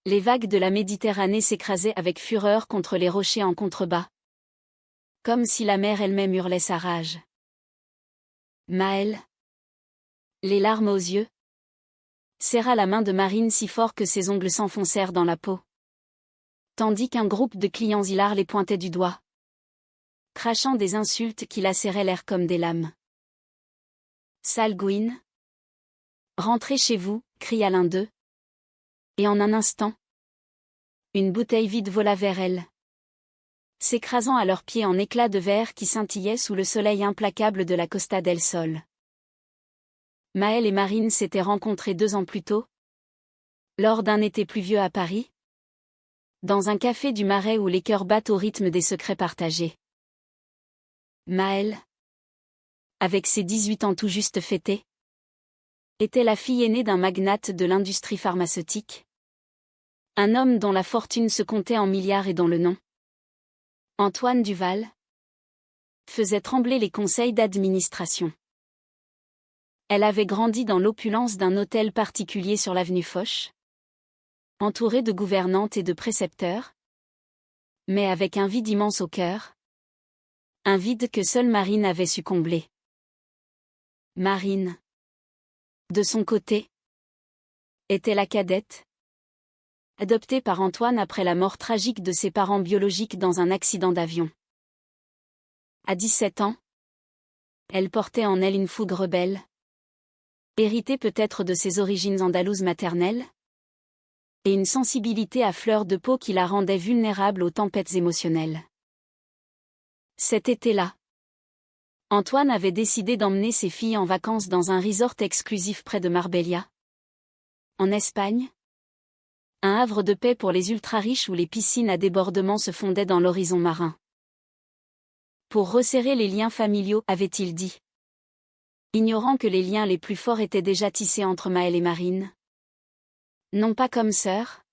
Les vagues de la Méditerranée s'écrasaient avec fureur contre les rochers en contrebas. Comme si la mer elle-même hurlait sa rage. Maël, les larmes aux yeux, serra la main de Marine si fort que ses ongles s'enfoncèrent dans la peau. Tandis qu'un groupe de clients hilars les pointait du doigt, crachant des insultes qui lacéraient l'air comme des lames. Sale gouine. Rentrez chez vous, cria l'un d'eux. Et en un instant, une bouteille vide vola vers elle, s'écrasant à leurs pieds en éclats de verre qui scintillaient sous le soleil implacable de la Costa del Sol. Maël et Marine s'étaient rencontrés 2 ans plus tôt, lors d'un été pluvieux à Paris, dans un café du Marais où les cœurs battent au rythme des secrets partagés. Maël, avec ses 18 ans tout juste fêtés, était la fille aînée d'un magnate de l'industrie pharmaceutique. Un homme dont la fortune se comptait en milliards et dont le nom, Antoine Duval, faisait trembler les conseils d'administration. Elle avait grandi dans l'opulence d'un hôtel particulier sur l'avenue Foch, entourée de gouvernantes et de précepteurs, mais avec un vide immense au cœur, un vide que seule Marine avait su combler. Marine, de son côté, était la cadette, adoptée par Antoine après la mort tragique de ses parents biologiques dans un accident d'avion. À 17 ans, elle portait en elle une fougue rebelle, héritée peut-être de ses origines andalouses maternelles, et une sensibilité à fleur de peau qui la rendait vulnérable aux tempêtes émotionnelles. Cet été-là, Antoine avait décidé d'emmener ses filles en vacances dans un resort exclusif près de Marbella, en Espagne, un havre de paix pour les ultra-riches où les piscines à débordement se fondaient dans l'horizon marin. Pour resserrer les liens familiaux, avait-il dit, ignorant que les liens les plus forts étaient déjà tissés entre Maël et Marine. Non pas comme sœurs,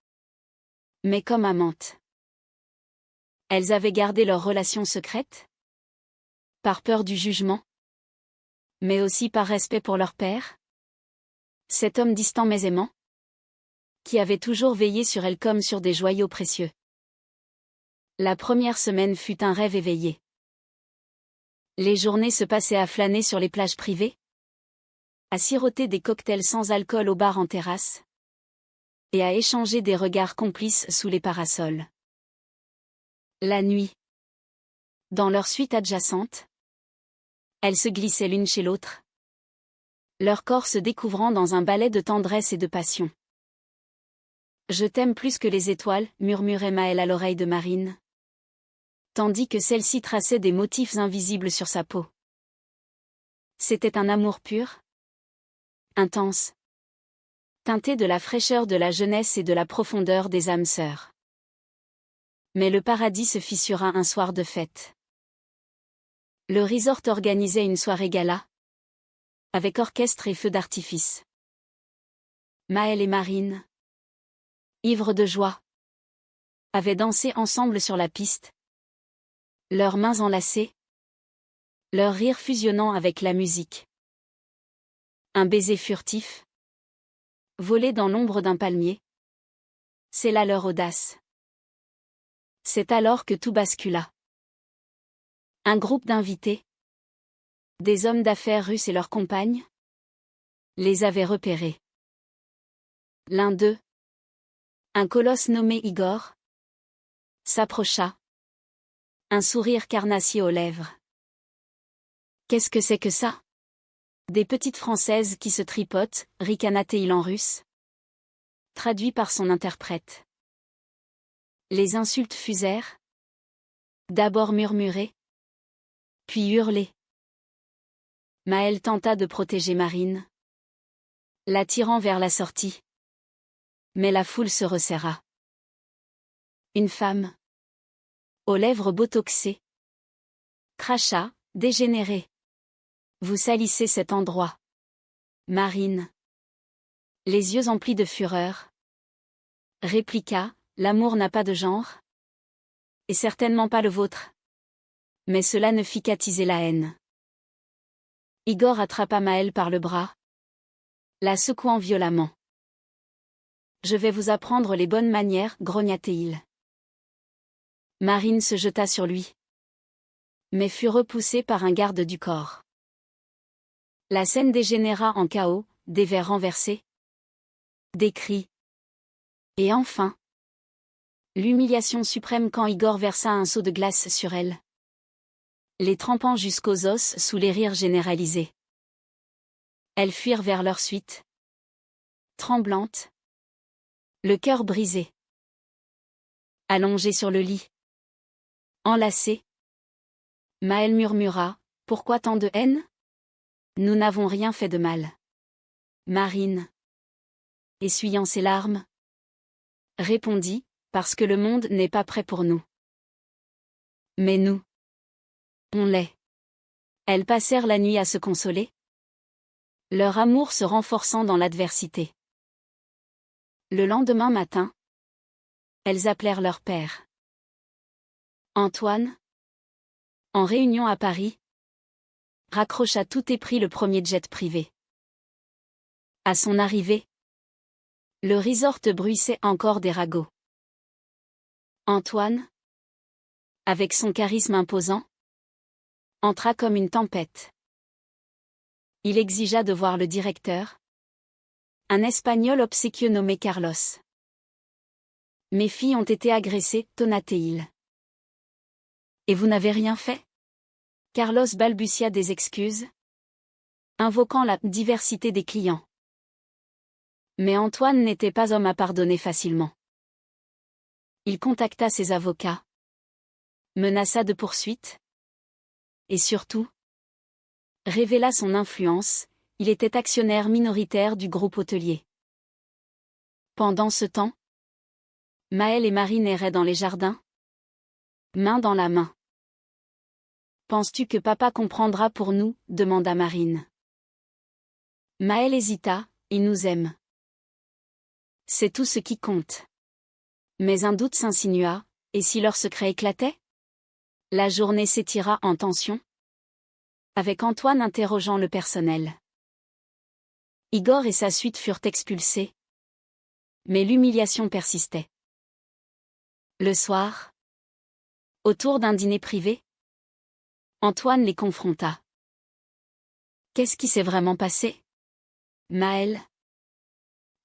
mais comme amantes. Elles avaient gardé leur relation secrète, par peur du jugement, mais aussi par respect pour leur père, cet homme distant mais aimant, qui avait toujours veillé sur elles comme sur des joyaux précieux. La première semaine fut un rêve éveillé. Les journées se passaient à flâner sur les plages privées, à siroter des cocktails sans alcool au bar en terrasse, et à échanger des regards complices sous les parasols. La nuit, dans leur suite adjacente, elles se glissaient l'une chez l'autre, leur corps se découvrant dans un ballet de tendresse et de passion. Je t'aime plus que les étoiles, murmurait Maël à l'oreille de Marine, tandis que celle-ci traçait des motifs invisibles sur sa peau. C'était un amour pur, intense, teinté de la fraîcheur de la jeunesse et de la profondeur des âmes sœurs. Mais le paradis se fissura un soir de fête. Le resort organisait une soirée gala, avec orchestre et feux d'artifice. Maël et Marine, ivres de joie, avaient dansé ensemble sur la piste, leurs mains enlacées, leur rire fusionnant avec la musique. Un baiser furtif, volé dans l'ombre d'un palmier, c'est là leur audace. C'est alors que tout bascula. Un groupe d'invités, des hommes d'affaires russes et leurs compagnes, les avait repérés. L'un d'eux, un colosse nommé Igor, s'approcha, un sourire carnassier aux lèvres. Qu'est-ce que c'est que ça? Des petites Françaises qui se tripotent, ricana-t-il en russe. Traduit par son interprète. Les insultes fusèrent. D'abord murmurées, puis hurlées. Maël tenta de protéger Marine, l'attirant vers la sortie. Mais la foule se resserra. Une femme, aux lèvres botoxées, cracha, dégénérée. Vous salissez cet endroit. Marine, les yeux emplis de fureur, répliqua, l'amour n'a pas de genre. Et certainement pas le vôtre. Mais cela ne fit qu'attiser la haine. Igor attrapa Maël par le bras, la secouant violemment. Je vais vous apprendre les bonnes manières, grogna-t-il. Marine se jeta sur lui, mais fut repoussée par un garde du corps. La scène dégénéra en chaos, des verres renversés, des cris. Et enfin, l'humiliation suprême quand Igor versa un seau de glace sur elle, les trempant jusqu'aux os sous les rires généralisés. Elles fuirent vers leur suite, tremblantes, le cœur brisé. Allongée sur le lit, enlacée, Maëlle murmura, « Pourquoi tant de haine ? Nous n'avons rien fait de mal. » Marine, essuyant ses larmes, répondit, « Parce que le monde n'est pas prêt pour nous. » Mais nous, on l'est. Elles passèrent la nuit à se consoler, leur amour se renforçant dans l'adversité. Le lendemain matin, elles appelèrent leur père. Antoine, en réunion à Paris, raccrocha tout et prit le premier jet privé. À son arrivée, le resort bruissait encore des ragots. Antoine, avec son charisme imposant, entra comme une tempête. Il exigea de voir le directeur, un Espagnol obséquieux nommé Carlos. « Mes filles ont été agressées, tonna-t-il. Et vous n'avez rien fait ? » Carlos balbutia des excuses, invoquant la diversité des clients. Mais Antoine n'était pas homme à pardonner facilement. Il contacta ses avocats, menaça de poursuites, et surtout, révéla son influence, il était actionnaire minoritaire du groupe hôtelier. Pendant ce temps, Maëlle et Marine erraient dans les jardins, main dans la main. « Penses-tu que papa comprendra pour nous ? Demanda Marine. Maëlle hésita, il nous aime. C'est tout ce qui compte. Mais un doute s'insinua, et si leur secret éclatait ? La journée s'étira en tension, avec Antoine interrogeant le personnel. Igor et sa suite furent expulsés. Mais l'humiliation persistait. Le soir, autour d'un dîner privé, Antoine les confronta. « Qu'est-ce qui s'est vraiment passé ? » Maëlle,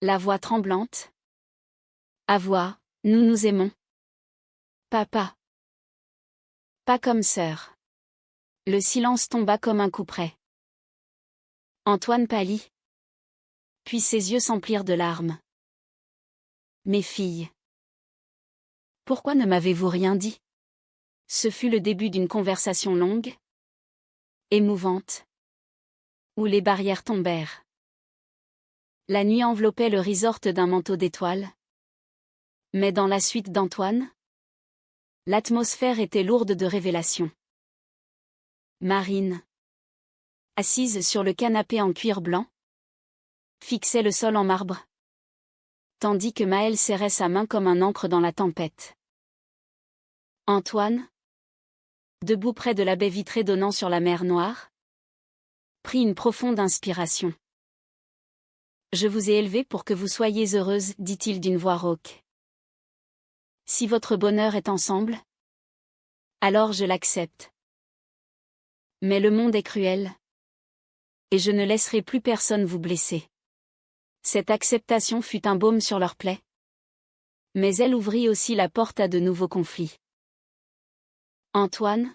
la voix tremblante. « Avoua, nous nous aimons. » Papa. Pas comme sœur. Le silence tomba comme un couperet. Antoine pâlit. Puis ses yeux s'emplirent de larmes. « Mes filles. Pourquoi ne m'avez-vous rien dit ? » Ce fut le début d'une conversation longue, émouvante, où les barrières tombèrent. La nuit enveloppait le resort d'un manteau d'étoiles. Mais dans la suite d'Antoine, l'atmosphère était lourde de révélations. Marine, assise sur le canapé en cuir blanc, fixait le sol en marbre, tandis que Maëlle serrait sa main comme un ancre dans la tempête. Antoine, debout près de la baie vitrée donnant sur la mer Noire, prit une profonde inspiration. « Je vous ai élevée pour que vous soyez heureuse, dit-il d'une voix rauque. Si votre bonheur est ensemble, alors je l'accepte. Mais le monde est cruel, et je ne laisserai plus personne vous blesser. » Cette acceptation fut un baume sur leurs plaies, mais elle ouvrit aussi la porte à de nouveaux conflits. Antoine,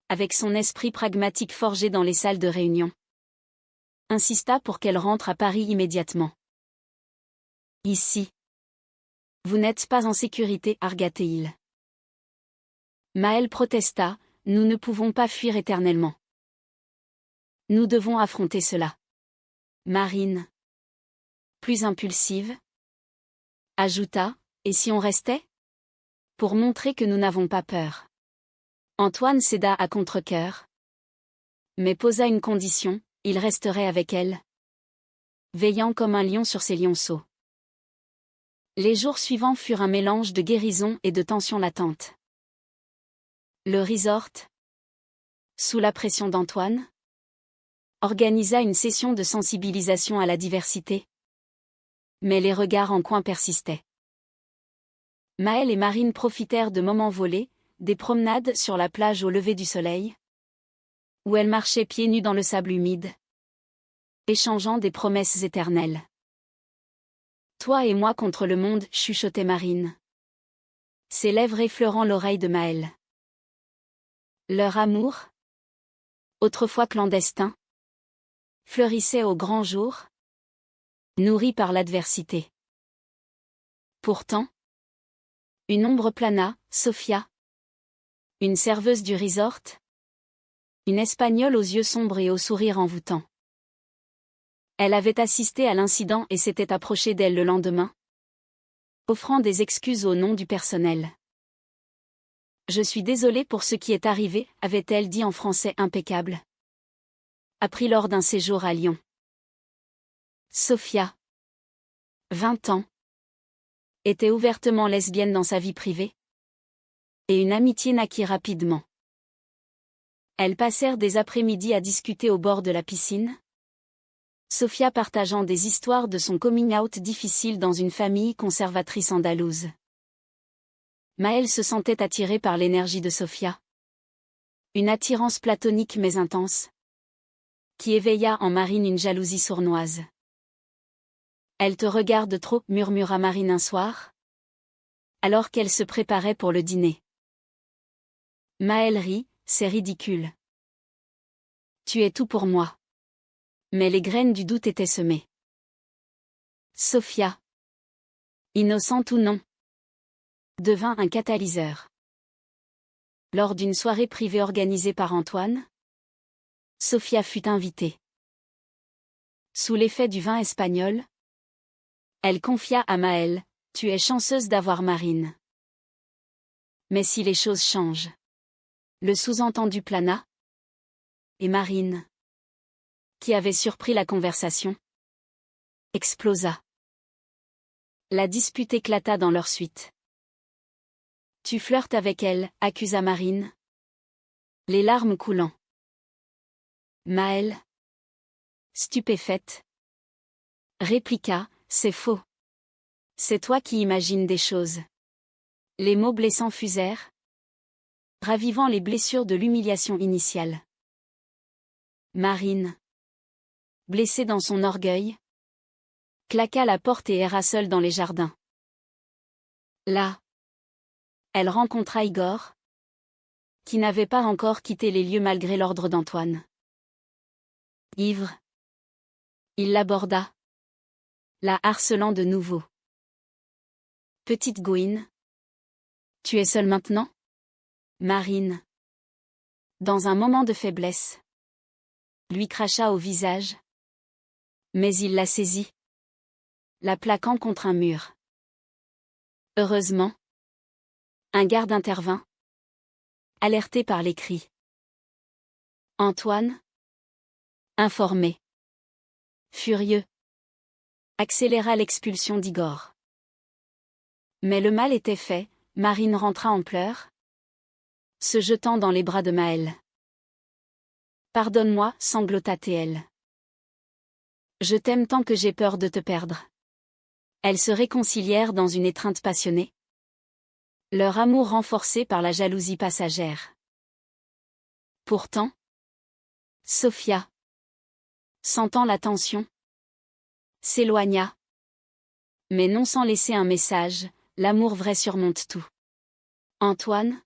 avec son esprit pragmatique forgé dans les salles de réunion, insista pour qu'elle rentre à Paris immédiatement. « Ici, vous n'êtes pas en sécurité, argua-t-il. Maëlle protesta, « Nous ne pouvons pas fuir éternellement. Nous devons affronter cela. » Marine, plus impulsive, ajouta, « Et si on restait ? Pour montrer que nous n'avons pas peur. » Antoine céda à contre-cœur, mais posa une condition, il resterait avec elle, veillant comme un lion sur ses lionceaux. Les jours suivants furent un mélange de guérison et de tension latente. Le resort, sous la pression d'Antoine, organisa une session de sensibilisation à la diversité, Mais les regards en coin persistaient. Maël et Marine profitèrent de moments volés, des promenades sur la plage au lever du soleil, où elles marchaient pieds nus dans le sable humide, échangeant des promesses éternelles. Toi et moi contre le monde, chuchotait Marine, ses lèvres effleurant l'oreille de Maël. Leur amour, autrefois clandestin, fleurissait au grand jour, nourri par l'adversité. Pourtant, une ombre plana, Sofia, une serveuse du resort, une Espagnole aux yeux sombres et au sourire envoûtant. Elle avait assisté à l'incident et s'était approchée d'elle le lendemain, offrant des excuses au nom du personnel. « Je suis désolée pour ce qui est arrivé », avait-elle dit en français impeccable, appris lors d'un séjour à Lyon. Sofia, 20 ans, était ouvertement lesbienne dans sa vie privée, et une amitié naquit rapidement. Elles passèrent des après-midi à discuter au bord de la piscine, Sofia partageant des histoires de son coming-out difficile dans une famille conservatrice andalouse. Maël se sentait attiré par l'énergie de Sofia. Une attirance platonique mais intense, qui éveilla en Marine une jalousie sournoise. « Elle te regarde trop », murmura Marine un soir, alors qu'elle se préparait pour le dîner. Maël rit, c'est ridicule. Tu es tout pour moi. Mais les graines du doute étaient semées. Sofia, innocente ou non, devint un catalyseur. Lors d'une soirée privée organisée par Antoine, Sofia fut invitée. Sous l'effet du vin espagnol, elle confia à Maël, « Tu es chanceuse d'avoir Marine. » Mais si les choses changent. Le sous-entendu plana. Et Marine, qui avait surpris la conversation, explosa. La dispute éclata dans leur suite. « Tu flirtes avec elle », accusa Marine, les larmes coulant. Maël, stupéfaite, répliqua, « C'est faux. C'est toi qui imagines des choses. » Les mots blessants fusèrent, ravivant les blessures de l'humiliation initiale. Marine, blessée dans son orgueil, claqua la porte et erra seule dans les jardins. Là, elle rencontra Igor, qui n'avait pas encore quitté les lieux malgré l'ordre d'Antoine. Ivre, il l'aborda, la harcelant de nouveau. « Petite gouine, tu es seule maintenant ?» Marine, dans un moment de faiblesse, lui cracha au visage. Mais il la saisit, la plaquant contre un mur. Heureusement, un garde intervint, alerté par les cris. Antoine, informé, furieux, accéléra l'expulsion d'Igor. Mais le mal était fait, Marine rentra en pleurs, se jetant dans les bras de Maël. « Pardonne-moi », sanglota-t-elle. « Je t'aime tant que j'ai peur de te perdre. » Elles se réconcilièrent dans une étreinte passionnée, leur amour renforcé par la jalousie passagère. Pourtant, Sofia, sentant la tension, s'éloigna. Mais non sans laisser un message, l'amour vrai surmonte tout. Antoine,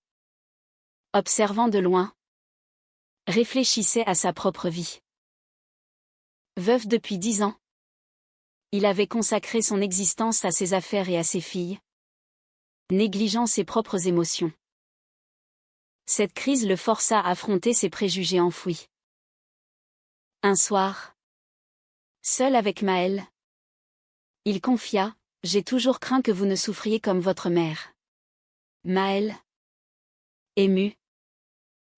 observant de loin, réfléchissait à sa propre vie. Veuf depuis 10 ans, il avait consacré son existence à ses affaires et à ses filles, négligeant ses propres émotions. Cette crise le força à affronter ses préjugés enfouis. Un soir, seul avec Maël, il confia, « J'ai toujours craint que vous ne souffriez comme votre mère. » Maël, ému,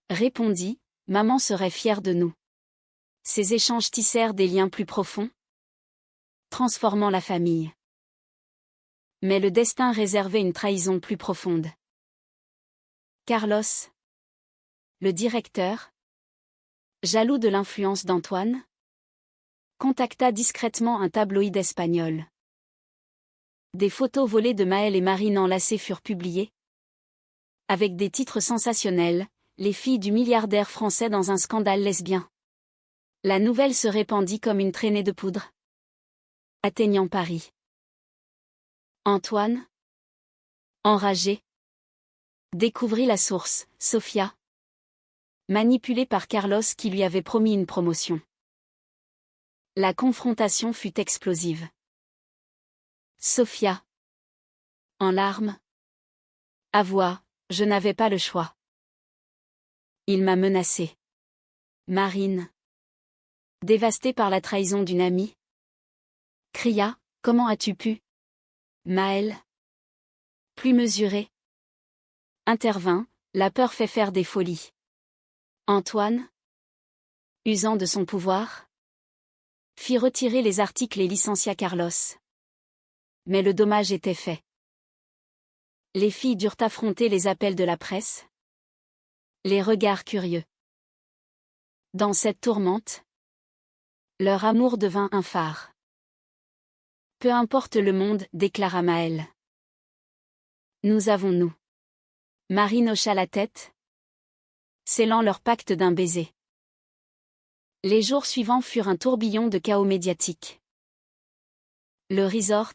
répondit, « Maman serait fière de nous. » Ces échanges tissèrent des liens plus profonds, transformant la famille. Mais le destin réservait une trahison plus profonde. Carlos, le directeur, jaloux de l'influence d'Antoine, contacta discrètement un tabloïd espagnol. Des photos volées de Maël et Marine enlacées furent publiées. Avec des titres sensationnels, les filles du milliardaire français dans un scandale lesbien. La nouvelle se répandit comme une traînée de poudre, atteignant Paris. Antoine, enragé, découvrit la source, Sofia, manipulée par Carlos qui lui avait promis une promotion. La confrontation fut explosive. Sofia, en larmes, avoua, je n'avais pas le choix. Il m'a menacée. Marine, dévastée par la trahison d'une amie, cria, comment as-tu pu? Maël, plus mesuré, intervint, la peur fait faire des folies. Antoine, usant de son pouvoir, fit retirer les articles et licencia Carlos. Mais le dommage était fait. Les filles durent affronter les appels de la presse, les regards curieux. Dans cette tourmente, leur amour devint un phare. Peu importe le monde, déclara Maël. Nous avons nous. Marine hocha la tête, scellant leur pacte d'un baiser. Les jours suivants furent un tourbillon de chaos médiatique. Le resort,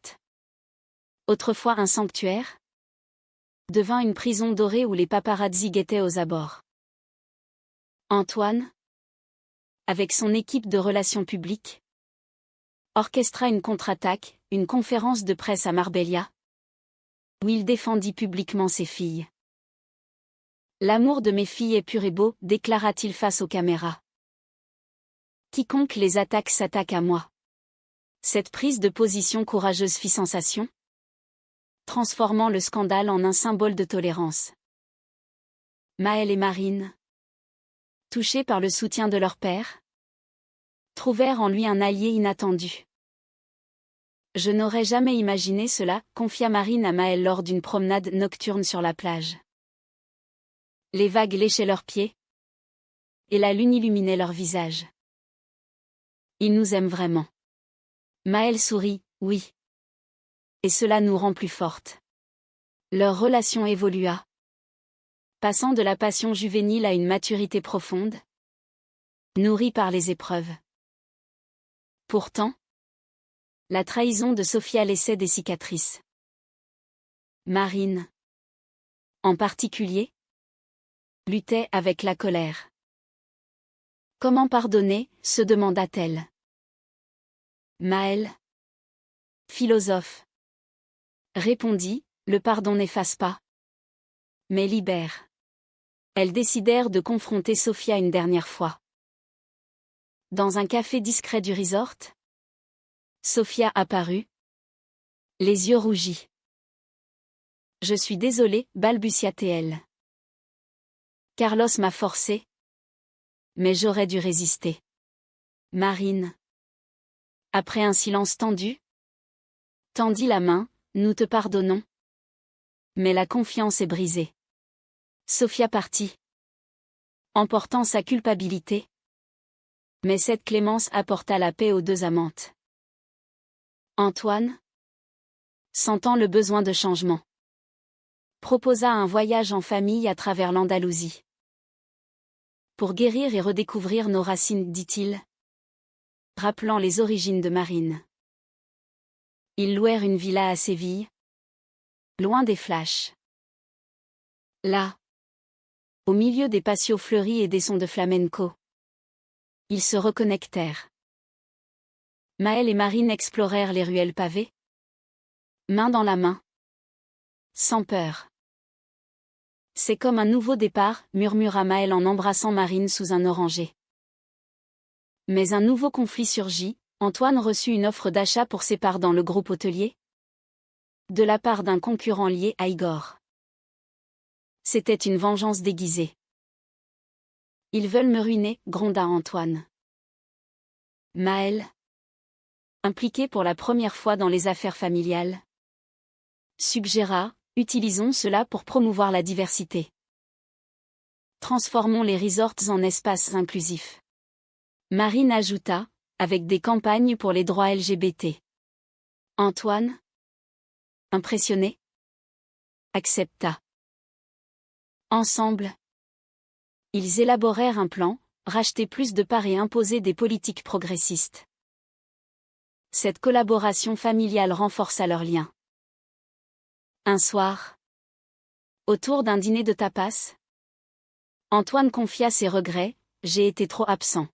autrefois un sanctuaire, devint une prison dorée où les paparazzi guettaient aux abords. Antoine, avec son équipe de relations publiques, orchestra une contre-attaque, une conférence de presse à Marbella, où il défendit publiquement ses filles. L'amour de mes filles est pur et beau, déclara-t-il face aux caméras. Quiconque les attaque s'attaque à moi. Cette prise de position courageuse fit sensation, transformant le scandale en un symbole de tolérance. Maël et Marine, touchés par le soutien de leur père, trouvèrent en lui un allié inattendu. Je n'aurais jamais imaginé cela, confia Marine à Maël lors d'une promenade nocturne sur la plage. Les vagues léchaient leurs pieds, et la lune illuminait leur visage. Ils nous aiment vraiment. Maël sourit, oui. Et cela nous rend plus fortes. Leur relation évolua, passant de la passion juvénile à une maturité profonde, nourrie par les épreuves. Pourtant, la trahison de Sofia laissait des cicatrices. Marine, en particulier, luttait avec la colère. Comment pardonner, se demanda-t-elle. Maël, philosophe, répondit, le pardon n'efface pas, mais libère. Elles décidèrent de confronter Sofia une dernière fois. Dans un café discret du resort, Sofia apparut, les yeux rougis. Je suis désolée, balbutia-t-elle. Carlos m'a forcé, mais j'aurais dû résister. Marine, après un silence tendu, tendit la main, nous te pardonnons. Mais la confiance est brisée. Sofia partit, emportant sa culpabilité. Mais cette clémence apporta la paix aux deux amantes. Antoine, sentant le besoin de changement, proposa un voyage en famille à travers l'Andalousie. Pour guérir et redécouvrir nos racines, dit-il, rappelant les origines de Marine. Ils louèrent une villa à Séville, loin des flashs. Là, au milieu des patios fleuris et des sons de flamenco, ils se reconnectèrent. Maël et Marine explorèrent les ruelles pavées, main dans la main, sans peur. C'est comme un nouveau départ, murmura Maël en embrassant Marine sous un oranger. Mais un nouveau conflit surgit, Antoine reçut une offre d'achat pour ses parts dans le groupe hôtelier, de la part d'un concurrent lié à Igor. C'était une vengeance déguisée. Ils veulent me ruiner, gronda Antoine. Maël, impliqué pour la première fois dans les affaires familiales, suggéra, utilisons cela pour promouvoir la diversité. Transformons les resorts en espaces inclusifs. Marine ajouta, avec des campagnes pour les droits LGBT. Antoine, Impressionné, accepta. Ensemble, ils élaborèrent un plan, racheter plus de parts et imposer des politiques progressistes. Cette collaboration familiale renforça leurs liens. Un soir, autour d'un dîner de tapas, Antoine confia ses regrets, « J'ai été trop absent.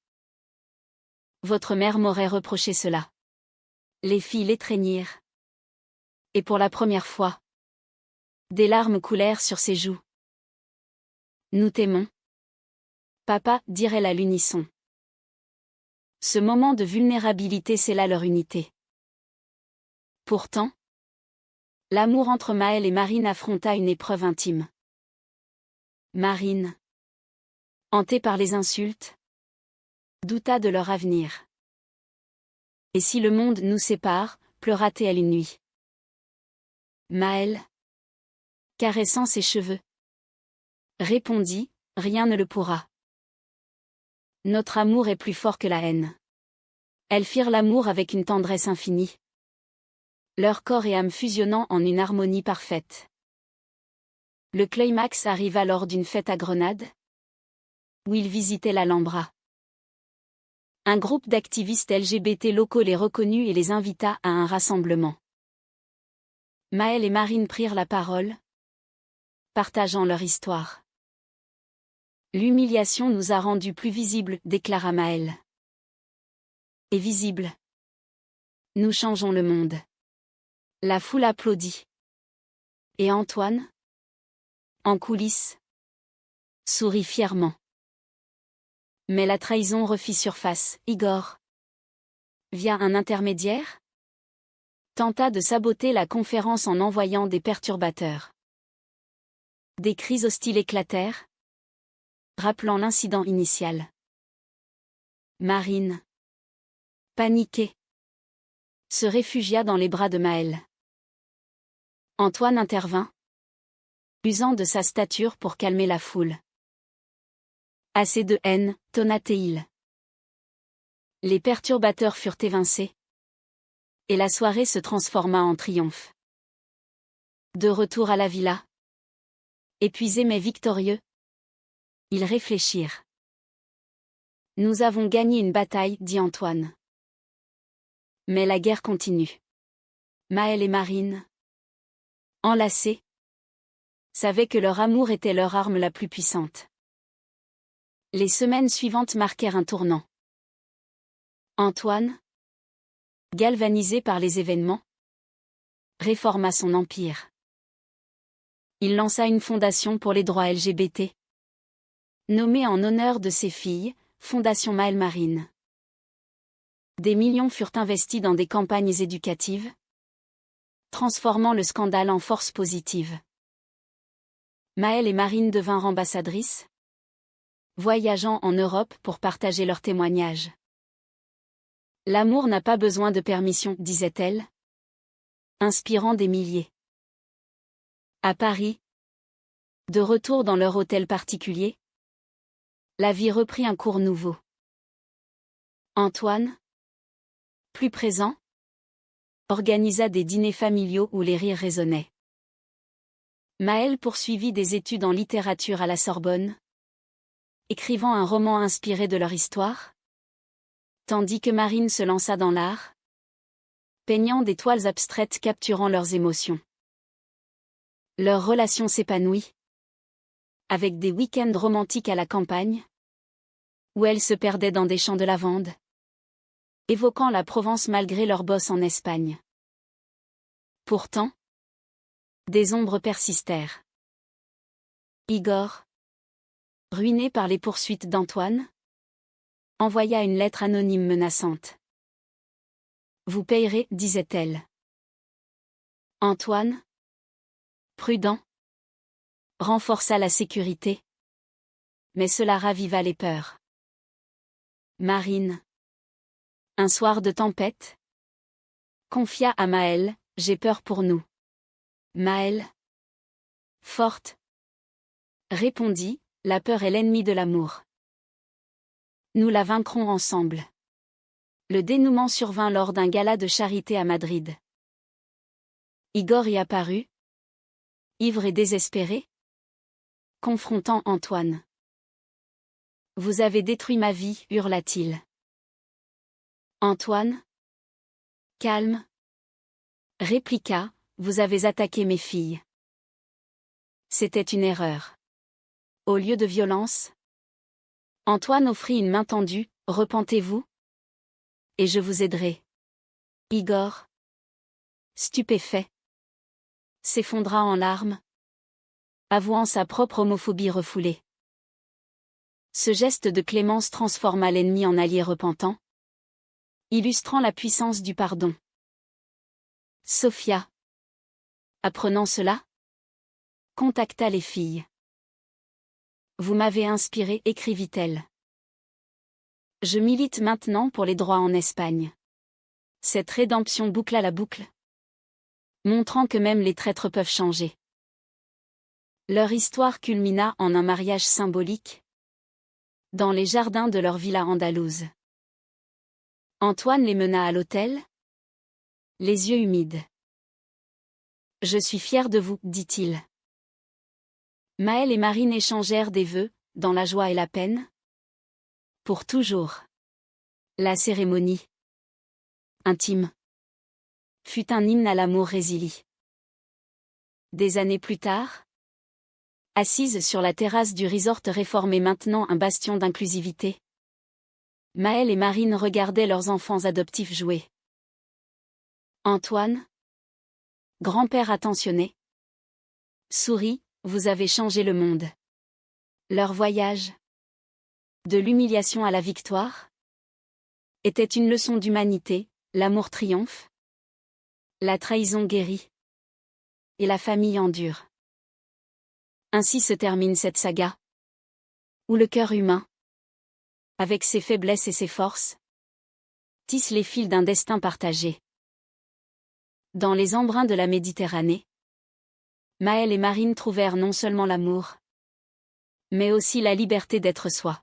Votre mère m'aurait reproché cela. » Les filles l'étreignirent. Et pour la première fois, des larmes coulèrent sur ses joues. « Nous t'aimons. Papa, » dirent-elles à l'unisson. Ce moment de vulnérabilité scella leur unité. Pourtant, l'amour entre Maël et Marine affronta une épreuve intime. Marine, hantée par les insultes, douta de leur avenir. « Et si le monde nous sépare ?» pleura-t-elle une nuit. Maël, caressant ses cheveux, répondit, « Rien ne le pourra. Notre amour est plus fort que la haine. » Elles firent l'amour avec une tendresse infinie. Leur corps et âme fusionnant en une harmonie parfaite. Le climax arriva lors d'une fête à Grenade, où ils visitaient l'Alhambra. Un groupe d'activistes LGBT locaux les reconnut et les invita à un rassemblement. Maël et Marine prirent la parole, partageant leur histoire. « L'humiliation nous a rendus plus visibles, » déclara Maël. « Et visibles. Nous changeons le monde. » La foule applaudit. Et Antoine, en coulisses, sourit fièrement. Mais la trahison refit surface. Igor, via un intermédiaire, tenta de saboter la conférence en envoyant des perturbateurs. Des cris hostiles éclatèrent, rappelant l'incident initial. Marine, paniquée, se réfugia dans les bras de Maël. Antoine intervint, usant de sa stature pour calmer la foule. « Assez de haine », tonna-t-il. Les perturbateurs furent évincés, et la soirée se transforma en triomphe. De retour à la villa, épuisés mais victorieux, ils réfléchirent. « Nous avons gagné une bataille, » dit Antoine. Mais la guerre continue. Maël et Marine, enlacés, savaient que leur amour était leur arme la plus puissante. Les semaines suivantes marquèrent un tournant. Antoine, galvanisé par les événements, réforma son empire. Il lança une fondation pour les droits LGBT, nommée en honneur de ses filles, Fondation Maël Marine. Des millions furent investis dans des campagnes éducatives, transformant le scandale en force positive. Maël et Marine devinrent ambassadrices, voyageant en Europe pour partager leurs témoignages. « L'amour n'a pas besoin de permission, » disait-elle, inspirant des milliers. À Paris, de retour dans leur hôtel particulier, la vie reprit un cours nouveau. Antoine, plus présent, organisa des dîners familiaux où les rires résonnaient. Maël poursuivit des études en littérature à la Sorbonne, écrivant un roman inspiré de leur histoire, tandis que Marine se lança dans l'art, peignant des toiles abstraites capturant leurs émotions. Leur relation s'épanouit, avec des week-ends romantiques à la campagne, où elles se perdaient dans des champs de lavande, évoquant la Provence malgré leur bosse en Espagne. Pourtant, des ombres persistèrent. Igor, ruiné par les poursuites d'Antoine, envoya une lettre anonyme menaçante. « Vous payerez, » disait-elle. Antoine, prudent, renforça la sécurité, mais cela raviva les peurs. Marine, un soir de tempête, confia à Maël, « J'ai peur pour nous. » Maël, forte, répondit, « La peur est l'ennemi de l'amour. Nous la vaincrons ensemble. » Le dénouement survint lors d'un gala de charité à Madrid. Igor y apparut, ivre et désespéré, confrontant Antoine. « Vous avez détruit ma vie, hurla-t-il. Antoine, calme, répliqua, vous avez attaqué mes filles. C'était une erreur. Au lieu de violence, Antoine offrit une main tendue, repentez-vous, et je vous aiderai. Igor, stupéfait, s'effondra en larmes, avouant sa propre homophobie refoulée. Ce geste de clémence transforma l'ennemi en allié repentant, illustrant la puissance du pardon. Sophia, apprenant cela, contacta les filles. Vous m'avez inspiré, écrivit-elle. Je milite maintenant pour les droits en Espagne. Cette rédemption boucla la boucle, montrant que même les traîtres peuvent changer. Leur histoire culmina en un mariage symbolique, dans les jardins de leur villa andalouse. Antoine les mena à l'hôtel, les yeux humides. Je suis fier de vous, dit-il. Maël et Marine échangèrent des vœux, dans la joie et la peine. Pour toujours. La cérémonie, intime, fut un hymne à l'amour résili. Des années plus tard, assise sur la terrasse du resort réformé maintenant un bastion d'inclusivité, Maël et Marine regardaient leurs enfants adoptifs jouer. Antoine, grand-père attentionné, sourit, vous avez changé le monde. Leur voyage, de l'humiliation à la victoire, était une leçon d'humanité, l'amour triomphe, la trahison guérit, et la famille endure. Ainsi se termine cette saga, où le cœur humain, avec ses faiblesses et ses forces, tisse les fils d'un destin partagé. Dans les embruns de la Méditerranée, Maël et Marine trouvèrent non seulement l'amour, mais aussi la liberté d'être soi.